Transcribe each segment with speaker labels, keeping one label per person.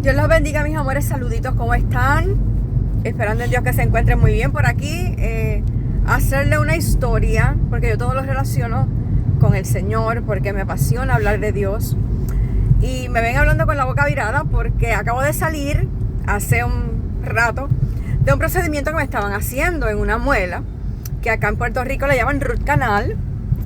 Speaker 1: Dios los bendiga, mis amores, saluditos, ¿cómo están? Esperando en Dios que se encuentren muy bien por aquí. Hacerle una historia, porque yo todo lo relaciono con el Señor, porque me apasiona hablar de Dios. Y me ven hablando con la boca virada porque acabo de salir hace un rato de un procedimiento que me estaban haciendo en una muela, que acá en Puerto Rico le llaman root canal.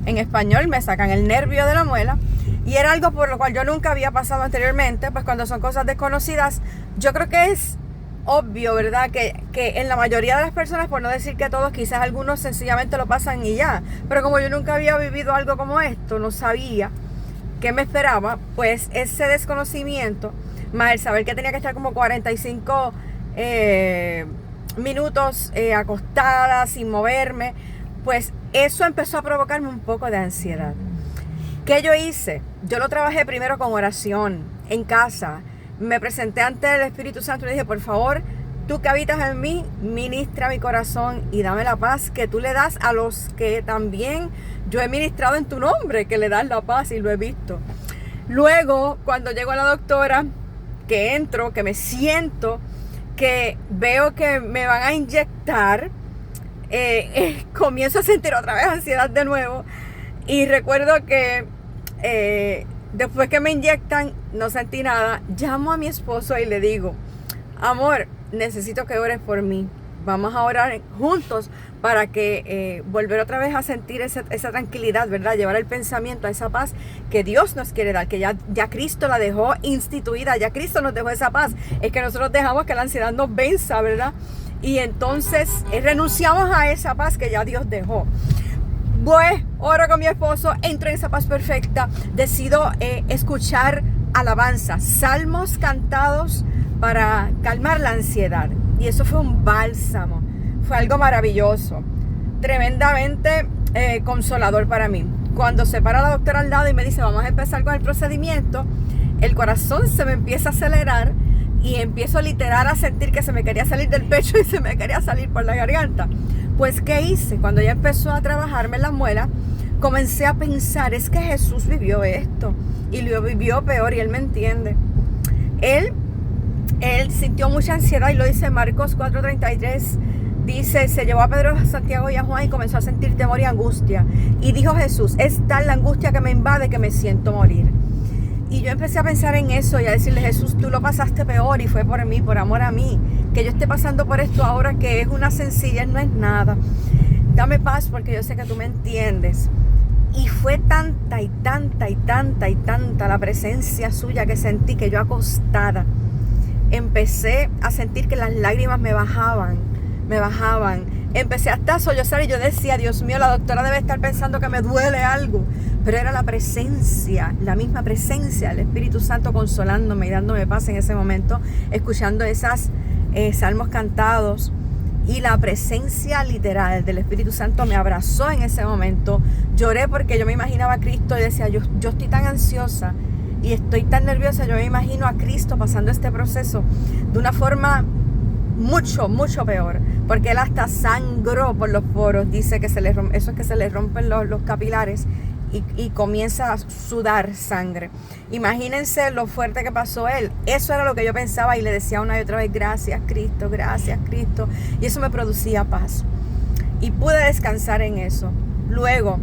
Speaker 1: En español me sacan el nervio de la muela. Y era algo por lo cual yo nunca había pasado anteriormente, pues cuando son cosas desconocidas, yo creo que es obvio, ¿verdad? Que en la mayoría de las personas, por no decir que todos, quizás algunos sencillamente lo pasan y ya. Pero como yo nunca había vivido algo como esto, no sabía qué me esperaba, pues ese desconocimiento, más el saber que tenía que estar como 45 minutos acostada, sin moverme, pues eso empezó a provocarme un poco de ansiedad. ¿Qué yo hice? Yo lo trabajé primero con oración, en casa. Me presenté ante el Espíritu Santo y le dije, por favor, tú que habitas en mí, ministra mi corazón y dame la paz que tú le das a los que también yo he ministrado en tu nombre, que le das la paz y lo he visto. Luego, cuando llego a la doctora, que entro, que me siento, que veo que me van a inyectar, comienzo a sentir otra vez ansiedad de nuevo. Y recuerdo que después que me inyectan, no sentí nada. Llamo a mi esposo y le digo, amor, necesito que ores por mí. Vamos a orar juntos para que volver otra vez a sentir esa tranquilidad, ¿verdad? Llevar el pensamiento a esa paz que Dios nos quiere dar, que ya Cristo la dejó instituida, ya Cristo nos dejó esa paz. Es que nosotros dejamos que la ansiedad nos venza, ¿verdad? Y entonces renunciamos a esa paz que ya Dios dejó. Pues oro con mi esposo, entro en esa paz perfecta, decido escuchar alabanzas, salmos cantados para calmar la ansiedad. Y eso fue un bálsamo, fue algo maravilloso, tremendamente consolador para mí. Cuando se para la doctora al lado y me dice, vamos a empezar con el procedimiento, el corazón se me empieza a acelerar y empiezo literal a sentir que se me quería salir del pecho y se me quería salir por la garganta. Pues, ¿qué hice? Cuando ya empezó a trabajarme la muela, comencé a pensar, es que Jesús vivió esto y lo vivió peor y Él me entiende. Él sintió mucha ansiedad y lo dice Marcos 4:33. Dice, se llevó a Pedro, a Santiago y a Juan y comenzó a sentir temor y angustia. Y dijo Jesús, es tal la angustia que me invade que me siento morir. Y yo empecé a pensar en eso y a decirle, Jesús, tú lo pasaste peor y fue por mí, por amor a mí. Que yo esté pasando por esto ahora que es una sencillez, no es nada. Dame paz porque yo sé que tú me entiendes. Y fue tanta y tanta y tanta y tanta la presencia suya que sentí que yo acostada empecé a sentir que las lágrimas me bajaban. Empecé hasta a sollozar y yo decía, Dios mío, la doctora debe estar pensando que me duele algo. Pero era la presencia, la misma presencia del Espíritu Santo consolándome y dándome paz en ese momento, escuchando esas salmos cantados. Y la presencia literal del Espíritu Santo me abrazó en ese momento. Lloré porque yo me imaginaba a Cristo y decía, yo estoy tan ansiosa y estoy tan nerviosa. Yo me imagino a Cristo pasando este proceso de una forma mucho, mucho peor, porque Él hasta sangró por los poros. Dice que eso es que se le rompen los capilares y comienza a sudar sangre. Imagínense lo fuerte que pasó Él. Eso era lo que yo pensaba y le decía una y otra vez, gracias Cristo, y eso me producía paz y pude descansar en eso. Luego,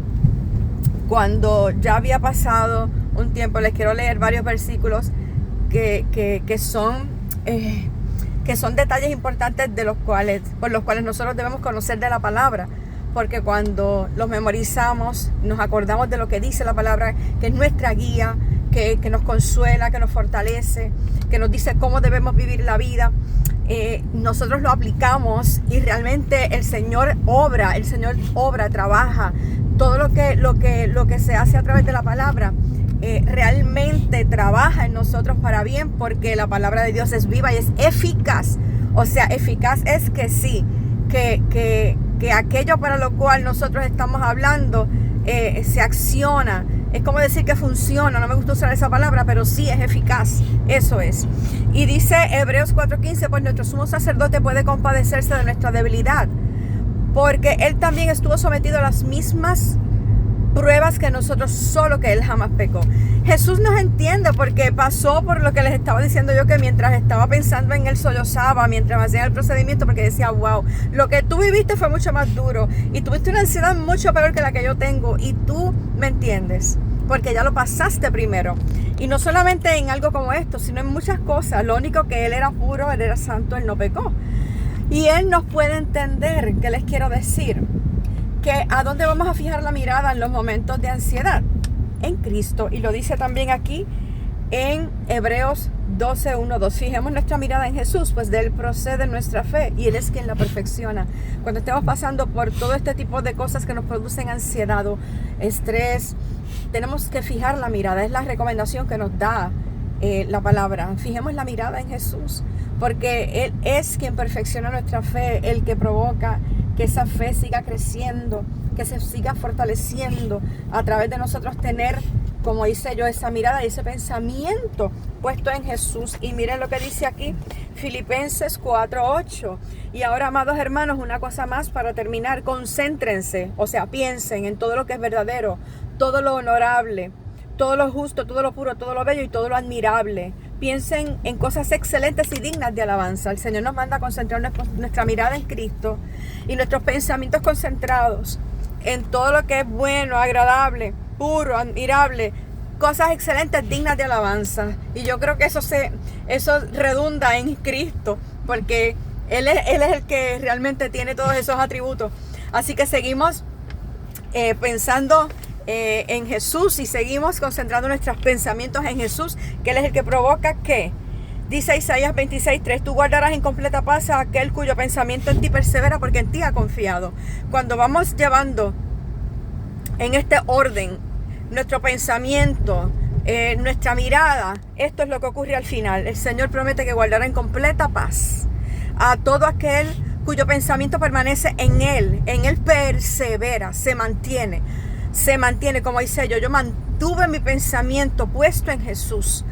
Speaker 1: cuando ya había pasado un tiempo, les quiero leer varios versículos que son detalles importantes por los cuales nosotros debemos conocer de la palabra, porque cuando los memorizamos nos acordamos de lo que dice la palabra, que es nuestra guía, que nos consuela, que nos fortalece, que nos dice cómo debemos vivir la vida. Nosotros lo aplicamos y realmente el Señor obra, trabaja. Todo lo que se hace a través de la palabra realmente trabaja en nosotros para bien, porque la palabra de Dios es viva y es eficaz. O sea, eficaz es que sí, que aquello para lo cual nosotros estamos hablando se acciona. Es como decir que funciona, no me gusta usar esa palabra, pero sí es eficaz, eso es. Y dice Hebreos 4:15, pues nuestro sumo sacerdote puede compadecerse de nuestra debilidad, porque Él también estuvo sometido a las mismas pruebas que nosotros solo, que Él jamás pecó. Jesús nos entiende porque pasó por lo que les estaba diciendo yo, que mientras estaba pensando en Él sollozaba, mientras hacía el procedimiento, porque decía, wow, lo que tú viviste fue mucho más duro y tuviste una ansiedad mucho peor que la que yo tengo y tú me entiendes, porque ya lo pasaste primero. Y no solamente en algo como esto, sino en muchas cosas. Lo único que Él era puro, Él era santo, Él no pecó. Y Él nos puede entender. ¿Qué les quiero decir? Que a dónde vamos a fijar la mirada en los momentos de ansiedad. En Cristo. Y lo dice también aquí en Hebreos 12:1-2. Fijemos nuestra mirada en Jesús, pues de Él procede nuestra fe y Él es quien la perfecciona. Cuando estemos pasando por todo este tipo de cosas que nos producen ansiedad o estrés, tenemos que fijar la mirada. Es la recomendación que nos da la palabra. Fijemos la mirada en Jesús, porque Él es quien perfecciona nuestra fe, el que provoca que esa fe siga creciendo, que se siga fortaleciendo a través de nosotros tener, como hice yo, esa mirada y ese pensamiento puesto en Jesús. Y miren lo que dice aquí, Filipenses 4:8. Y ahora, amados hermanos, una cosa más para terminar, concéntrense, o sea, piensen en todo lo que es verdadero, todo lo honorable, todo lo justo, todo lo puro, todo lo bello y todo lo admirable. Piensen en cosas excelentes y dignas de alabanza. El Señor nos manda a concentrar nuestra mirada en Cristo y nuestros pensamientos concentrados en todo lo que es bueno, agradable, puro, admirable, cosas excelentes, dignas de alabanza. Y yo creo que eso redunda en Cristo, porque Él es el que realmente tiene todos esos atributos. Así que seguimos pensando en Jesús y seguimos concentrando nuestros pensamientos en Jesús, que Él es el que provoca que, dice Isaías 26:3, tú guardarás en completa paz a aquel cuyo pensamiento en ti persevera, porque en ti ha confiado. Cuando vamos llevando en este orden nuestro pensamiento, nuestra mirada, esto es lo que ocurre al final. El Señor promete que guardará en completa paz a todo aquel cuyo pensamiento permanece en Él persevera, se mantiene, como dice yo mantuve mi pensamiento puesto en Jesús,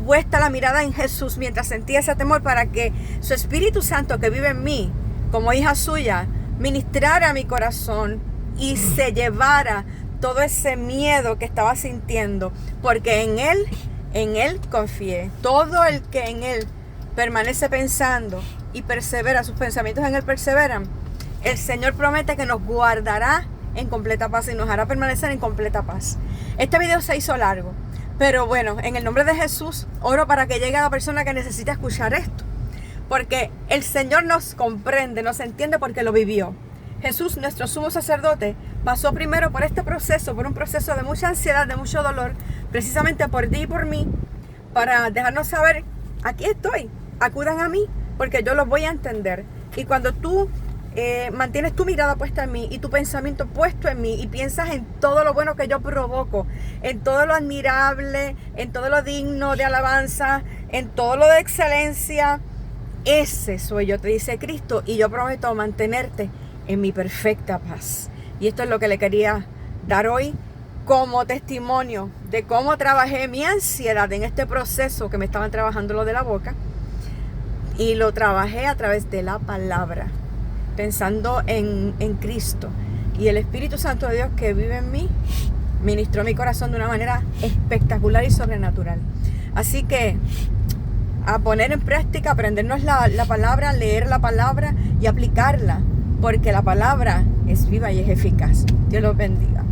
Speaker 1: puesta la mirada en Jesús mientras sentía ese temor, para que su Espíritu Santo que vive en mí, como hija suya, ministrara mi corazón y se llevara todo ese miedo que estaba sintiendo, porque en Él confié. Todo el que en Él permanece pensando y persevera, sus pensamientos en Él perseveran, el Señor promete que nos guardará en completa paz y nos hará permanecer en completa paz. Este video se hizo largo, pero bueno, en el nombre de Jesús oro para que llegue a la persona que necesita escuchar esto, porque el Señor nos comprende, nos entiende, porque lo vivió. Jesús, nuestro sumo sacerdote, pasó primero por este proceso, por un proceso de mucha ansiedad, de mucho dolor, precisamente por ti y por mí, para dejarnos saber, aquí estoy, acudan a mí, porque yo los voy a entender. Y cuando tú mantienes tu mirada puesta en mí y tu pensamiento puesto en mí y piensas en todo lo bueno que yo provoco, en todo lo admirable, en todo lo digno de alabanza, en todo lo de excelencia, ese soy yo, te dice Cristo, y yo prometo mantenerte en mi perfecta paz. Y esto es lo que le quería dar hoy como testimonio de cómo trabajé mi ansiedad en este proceso que me estaban trabajando lo de la boca, y lo trabajé a través de la palabra, pensando en Cristo. Y el Espíritu Santo de Dios que vive en mí ministró mi corazón de una manera espectacular y sobrenatural. Así que a poner en práctica, aprendernos la palabra, leer la palabra y aplicarla, porque la palabra es viva y es eficaz. Dios los bendiga.